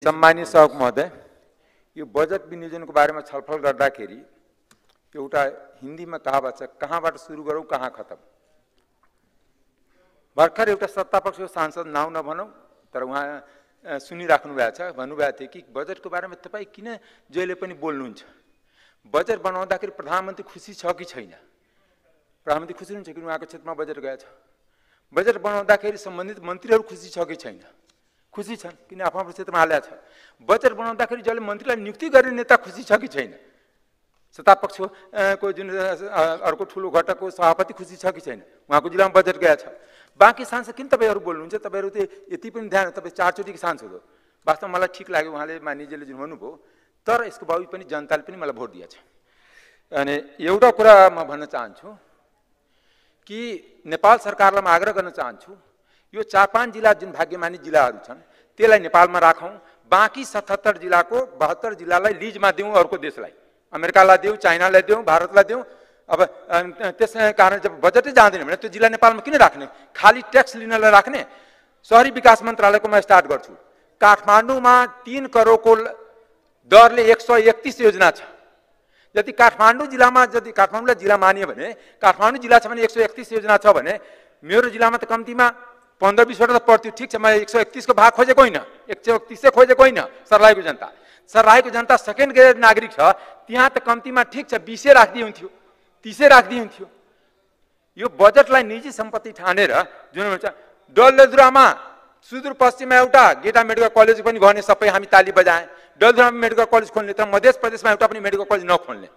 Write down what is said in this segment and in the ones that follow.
सम्मानीय सभामुख महोदय, यो बजेट विनियोजनको बारेमा छलफल गर्दाखेरि एउटा हिन्दीमा कहावत छ, कहाँबाट सुरु गरौँ कहाँ खत्म। भर्खर एउटा सत्तापक्षको सांसद नाउँ नभनौँ तर उहाँ सुनिराख्नु भएको छ, भन्नुभएको थियो कि बजेटको बारेमा तपाईँ किन जहिले पनि बोल्नुहुन्छ। बजेट बनाउँदाखेरि प्रधानमन्त्री खुसी छ कि छैन? प्रधानमन्त्री खुसी हुनुहुन्छ कि उहाँको क्षेत्रमा बजेट गएछ? बजेट बनाउँदाखेरि सम्बन्धित मन्त्रीहरू खुसी छ कि छैन? खुसी छन्, किन आफ्नो क्षेत्रमा हालेको छ। बजेट बनाउँदाखेरि जसले मन्त्रीलाई नियुक्ति गर्ने नेता खुसी छ कि छैन? सत्तापक्षको जुन अर्को ठुलो घटकको सभापति खुसी छ कि छैन? उहाँको जिल्लामा बजेट गएछ। बाँकी सांसद किन तपाईँहरू बोल्नुहुन्छ? तपाईँहरू त यति पनि ध्यान, तपाईँ 4 चोटिको सांसद हो। वास्तवमा मलाई ठिक लाग्यो उहाँले मानिजीले जुन भन्नुभयो, तर यसको बावजुद पनि जनताले पनि मलाई भोट दिएछ। अनि एउटा कुरा म भन्न चाहन्छु कि नेपाल सरकारलाई म आग्रह गर्न चाहन्छु, यो 4-5 जिल्ला जुन भाग्यमानी जिल्लाहरू छन् त्यसलाई नेपालमा राखौँ, बाँकी 77 जिल्लाको 72 जिल्लालाई लिजमा दिउँ, अर्को देशलाई, अमेरिकालाई दिउँ, चाइनालाई दिउँ, भारतलाई दिउँ। अब त्यस कारण जब बजेटै जाँदैन भने त्यो जिल्ला नेपालमा किन राख्ने? खाली ट्याक्स लिनलाई राख्ने? शहरी विकास मन्त्रालयको म स्टार्ट गर्छु। काठमाडौँमा 3 करोडको दरले 131 योजना छ। यदि काठमाडौँ जिल्लामा, यदि काठमाडौँलाई जिल्ला मानियो भने, काठमाडौँ जिल्ला छ भने 131 योजना छ भने मेरो जिल्लामा त कम्तीमा 15-20 वटा त पर्थ्यो। ठिक छ, म 131 को भाग खोजेको होइन, 131 खोजेको होइन। सर्लाहीको जनता, सर्लाहीको जनता सेकेन्ड ग्रेड नागरिक छ, त्यहाँ त कम्तीमा ठिक छ 20 राखिदिए हुन्थ्यो, 30 राखिदिए हुन्थ्यो। यो बजेटलाई निजी सम्पत्ति ठानेर जुन हुन्छ, डलधुरामा सुदूरपश्चिममा एउटा गेटा मेडिकल कलेज पनि गर्ने सबै हामी ताली बजाएँ। डलधुरामा मेडिकल कलेज खोल्ने, तर मध्य प्रदेशमा एउटा पनि मेडिकल कलेज नखोल्ने।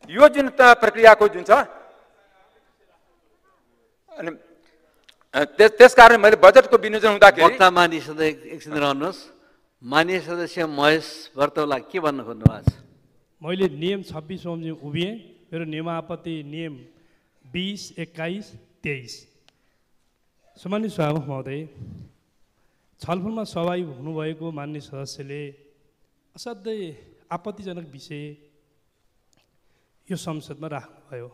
यो जुन प्रक्रियाको जुन छ, अनि त्यसकारण मैले बजेटको विनियोजन हुँदाखेरि वक्ता माननीय सदस्य एकछिन रहनुहोस्। माननीय सदस्य महेश भर्तौला के भन्न खोज्नु भएको छ? मैले नियम 26 बमोजिम उभिएँ। मेरो नियमापत्ति नियम 20, 21, 23। सम्मानित सभामुख महोदय, छलफलमा सहभागी हुनुभएको माननीय सदस्यले असाध्यै आपत्तिजनक विषय यो संसदमा राख्नुभयो।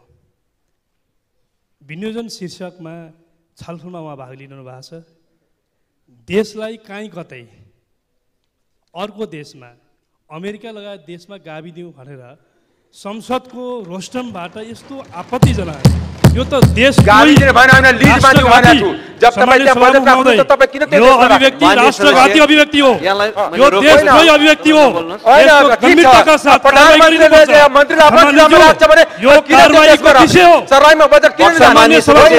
विनियोजन शीर्षकमा छलफलमा उहाँ भाग लिनु भएको छ। देशलाई काहीँ कतै अर्को देशमा, अमेरिका लगायत देशमा गाभिदिउँ भनेर संसदको रोस्टमबाट यस्तो आपत्तिजनक, यो त देश गाभिदिने भएन, हैन लिजमा दिउँ भनेको छु। जब तपाईँ त्यहाँ बजेट राख्नु त तपाईँ किन यो अभिव्यक्ति राष्ट्रघाती अभिव्यक्ति हो, यो देशद्रोही अभिव्यक्ति हो। गम्भीरताका साथ कारबाही गरिनुपर्छ। मन्त्रीले आफ्नो जिल्लामा राख्छ भने यो कारबाहीको विषय हो। सर्लाहीमा बजेट किन माननीय सदस्य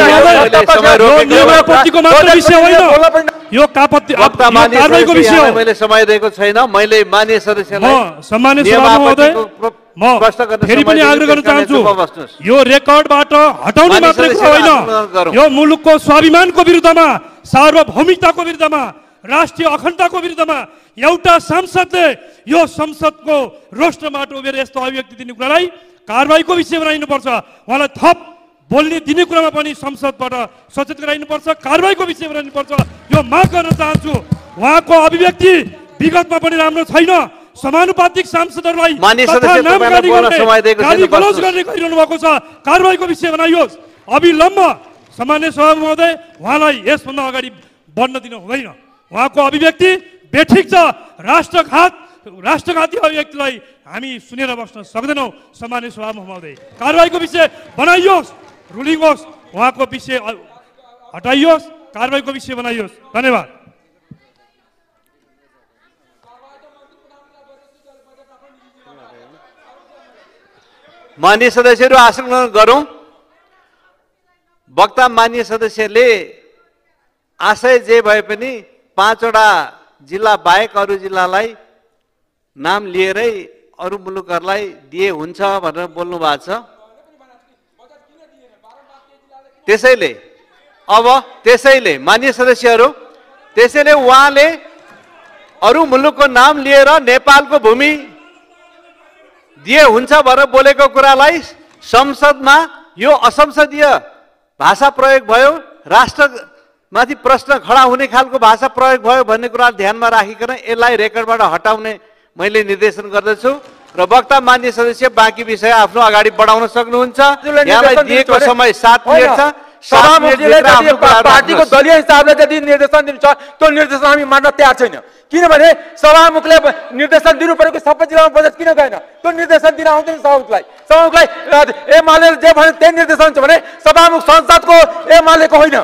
नियमावलीको मात्र विषय होइन, यो कारबाहीको विषय हो। मैले समय दिएको छैन। मैले माननीय सदस्यलाई सम्मानित सभामुख महोदय, म फेरि पनि आग्रह गर्न चाहन्छु, यो रेकर्डबाट हटाउने मात्र कुरा होइन, यो मुलुकको स्वाभिमानको विरुद्धमा, सार्वभौमिकताको विरुद्धमा, राष्ट्रिय अखण्डताको विरुद्धमा एउटा सांसदले यो संसदको रोस्टरबाट उभिएर यस्तो अभिव्यक्ति दिने कुरालाई कारबाहीको विषय बनाइनुपर्छ। उहाँलाई थप बोल्ने दिने कुरामा पनि संसदबाट सचेत गराइनुपर्छ, कारबाहीको विषय बनाइनुपर्छ। यो माग गर्न चाहन्छु। उहाँको अभिव्यक्ति विगतमा पनि राम्रो छैन। समानुपातिक सांसदहरूलाई गाली गलौज गर्ने गरिरहनु भएको छ। कारबाहीको विषय बनाइयोस् अविलम्ब। सामान्य सभामुख महोदय, उहाँलाई यसभन्दा अगाडि बढ्न दिनु हुँदैन। उहाँको अभिव्यक्ति बेठिक छ। राष्ट्रघाती अभिव्यक्तिलाई हामी सुनेर बस्न सक्दैनौँ। सामान्य सभामुख महोदय, कारबाहीको विषय बनाइयोस्, रुलिङ होस्, उहाँको विषय हटाइयोस्, कारबाहीको विषय बनाइयोस्। धन्यवाद। माननीय सदस्यहरू आसन गरौँ। वक्ता माननीय सदस्यले आशय जे भए पनि 5 वटा जिल्ला बाहेक अरू जिल्लालाई नाम लिएरै अरू मुलुकहरूलाई दिए हुन्छ भनेर बोल्नु भएको छ। त्यसैले माननीय सदस्यहरू, त्यसैले उहाँले अरू मुलुकको नाम लिएर नेपालको भूमि दिए हुन्छ भनेर बोलेको कुरालाई संसदमा यो असंसदीय भाषा प्रयोग भयो, राष्ट्रमाथि प्रश्न खडा हुने खालको भाषा प्रयोग भयो भन्ने कुरा ध्यानमा राखिकन यसलाई रेकर्डबाट हटाउने मैले निर्देशन गर्दछु। र वक्ता मान्य सदस्य बाँकी विषय आफ्नो अगाडि बढाउन सक्नुहुन्छ। यहाँलाई दिएको समय 7 मिनेट छ। सभामुखले पार्टीको दलीय हिसाबले यदि निर्देशन दिनु छ त्यो निर्देशन हामी मान्न तयार छैन किनभने सभामुखले निर्देशन दिनु परेको सबै जिल्लामा बजेट किन गएन त्यो निर्देशन दिन आउँदैन सभामुखलाई एमाले जे भने त्यही निर्देशन छ भने सभामुख संसदको एमालेको होइन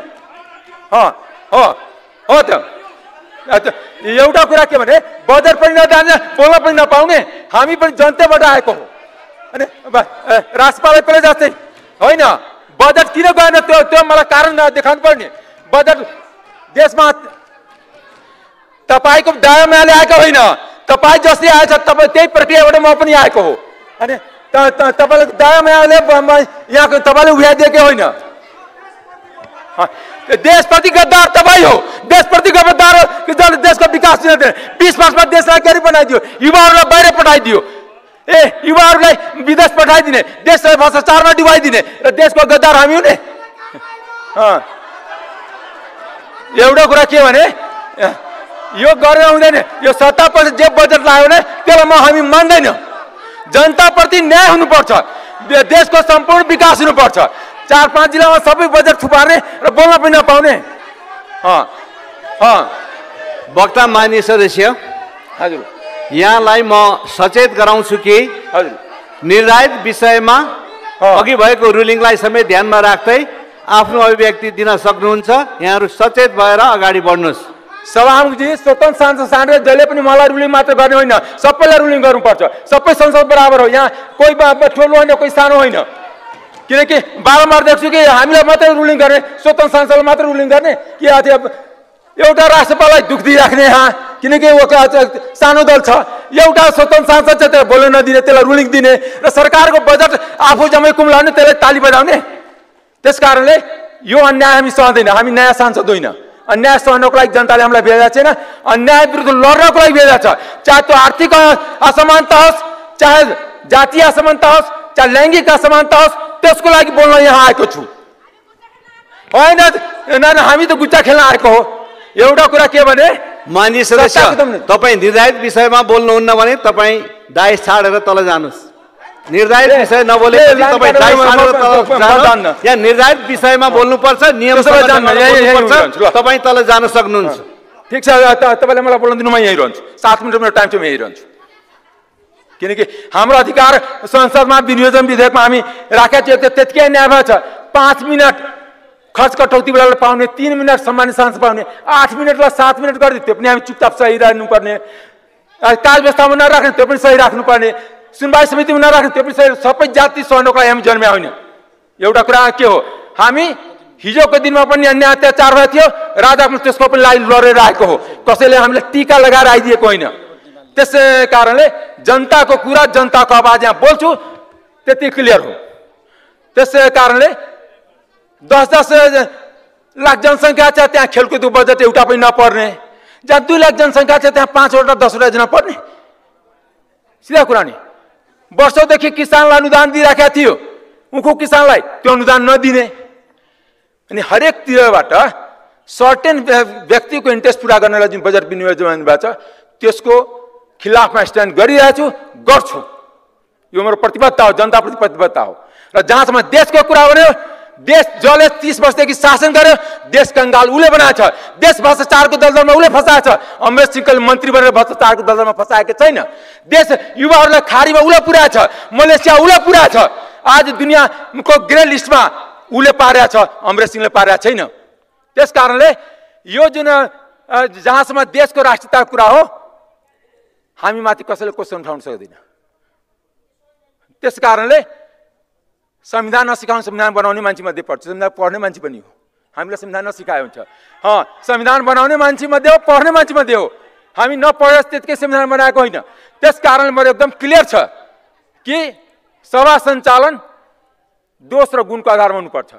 हो त एउटा कुरा के भने बजेट पनि नजाने बोल्न पनि नपाउने हामी पनि जनताबाट आएको हो अनि राजपाललाई पहिले जस्तै होइन बजेट किन गएन त्यो मलाई कारण देखाउनु पर्ने बजेट देशमा तपाईको दायामाले आएको होइन तपाईँ जसले आएछ तपाईँ त्यही प्रक्रियाबाट म पनि आएको हो अनि तपाईँले दायामाले यहाँको तपाईँले उठाइदिएकै होइन देशप्रति गद्दार तपाईँ हो देशप्रति गद्दार जसले देशको विकास 20 वर्षमा देशलाई गरी बनाइदियो युवाहरूलाई बाहिर पठाइदियो युवाहरूलाई विदेश पठाइदिने देशलाई भ्रष्टाचारमा डुबाइदिने र देशको गद्दार हामी हुने एउटा कुरा के भने यो गर्न हुँदैन यो सत्तापछि जे बजेट लाग्यो भने त्यसलाई हामी मान्दैन जनताप्रति न्याय हुनुपर्छ देशको सम्पूर्ण विकास हुनुपर्छ 4-5 जिल्लामा सबै बजेट थुपार्ने र बोल्न पनि नपाउने वक्ता मान्य सदस्य हजुर यहाँलाई म सचेत गराउँछु कि हजुर निर्धारित विषयमा अघि भएको रुलिङलाई समेत ध्यानमा राख्दै आफ्नो अभिव्यक्ति दिन सक्नुहुन्छ यहाँहरू सचेत भएर अगाडि बढ्नुहोस् सभामुखजी स्वतन्त्र सांसद साँडे जहिले पनि मलाई रुलिङ मात्र गर्ने होइन सबैलाई रुलिङ गर्नुपर्छ सबै संसद बराबर हो यहाँ कोही ठुलो होइन कोही सानो होइन किनकि बारम्बार देख्छु कि हामीलाई मात्रै रुलिङ गर्ने स्वतन्त्र सांसदलाई मात्रै रुलिङ गर्ने कि एउटा राष्ट्रपाललाई दुख दिइराख्ने किनकि सानो दल छ एउटा स्वतन्त्र सांसद चाहिँ त्यसलाई बोल्न नदिने त्यसलाई रुलिङ दिने र सरकारको बजेट आफू जम्मै कुम्लाउने त्यसलाई ताली बजाउने त्यस कारणले यो अन्याय हामी सहँदैन हामी नयाँ सांसद होइन अन्याय सहनको लागि जनताले हामीलाई भेजा छैन अन्याय विरुद्ध लड्नको लागि भेजा छ चाहे त्यो आर्थिक असमानता होस् चाहे जातीय असमानता होस् चाहे लैङ्गिक असमानता होस् त्यसको लागि बोल्न यहाँ आएको छु होइन हामी त गुच्चा खेल्न आएको हो एउटा कुरा के भने मान्य सदस्य तपाईँ निर्धारित विषयमा बोल्नुहुन्न भने तपाईँ दाइ छाडेर तल जानुहोस् निर्धारित विषय नबोलेपछि तपाईँ दाइ छाडेर तल जानुहोस् यहाँ निर्धारित विषयमा बोल्नुपर्छ नियम तपाईँ तल जान सक्नुहुन्छ ठिक छ तपाईँले मलाई बोल्न दिनु म यहीँ रहन्छु 7 मिनट मेरो टाइम छ म यहीँ रहन्छु किनकि हाम्रो अधिकार संसदमा विनियोजन विधेयकमा हामी राखेका थियौँ त्यतिकै न्याय भएछ 5 मिनट खर्च कटौती बेलालाई पाउने 3 मिनट सम्मानित सांसद पाउने 8 मिनटलाई 7 मिनट गरिदियो त्यो पनि हामी चुपचाप सही राख्नुपर्ने काल व्यवस्थामा नराख्ने त्यो पनि सही राख्नुपर्ने सुनवाई समितिमा नराख्ने त्यो पनि सही सबै जाति सहनको लागि हामी जन्म्या होइन एउटा कुरा के हो हामी हिजोको दिनमा पनि अन्याय अत्याचार भएको थियो राजा त्यसको पनि लागि लडेर आएको हो कसैले हामीलाई टीका लगाएर आइदिएको होइन त्यसै कारणले जनताको कुरा जनताको आवाज यहाँ बोल्छु त्यति क्लियर हो त्यसै कारणले 10-10 लाख जनसङ्ख्या छ त्यहाँ खेलकुदको बजेट एउटा पनि नपर्ने जहाँ 2 लाख जनसङ्ख्या छ त्यहाँ 5वटा 10वटा जना पर्ने सिधा कुरा नि वर्षौँदेखि किसानलाई अनुदान दिइराखेका थियो उखु किसानलाई त्यो अनुदान नदिने अनि हरेक तिरबाट सर्टेन व्यक्तिको इन्ट्रेस्ट पुरा गर्नलाई जुन बजेट विनियोजन भएको छ त्यसको खिलाफमा स्ट्यान्ड गरिरहेछु गर्छु यो मेरो प्रतिबद्धता हो जनताप्रति प्रतिबद्धता हो र जहाँसम्म देशको कुरा भन्यो देश जसले 30 वर्षदेखि शासन गर्यो देश कंगाल उसले बनाएछ देश भ्रष्टाचारको दलदलमा उसले फसाएछ अमरेश सिंहले मन्त्री बनेर भ्रष्टाचारको दलदलमा फसाएको छैन देश युवाहरूलाई खाडीमा उसले पुर्याएछ मलेसिया उसले पुर्याएछ आज दुनियाँको ग्रे लिस्टमा उसले पारेको छ अमरेश सिंहले पारेको छैन त्यस कारणले यो जुन जहाँसम्म देशको राष्ट्रियताको कुरा हो हामी माथि कसैले क्वेसन उठाउन सक्दैन त्यस कारणले संविधान नसिकाउनु संविधान बनाउने मान्छे मध्ये पर्छ संविधान पढ्ने मान्छे पनि हो हामीलाई संविधान नसिकाए हुन्छ संविधान बनाउने मान्छे मध्ये हो पढ्ने मान्छे मध्ये हो हामी नपढेर त्यतिकै संविधान बनाएको होइन त्यस कारण मेरो एकदम क्लियर छ कि सभा सञ्चालन दोष र गुणको आधारमा हुनुपर्छ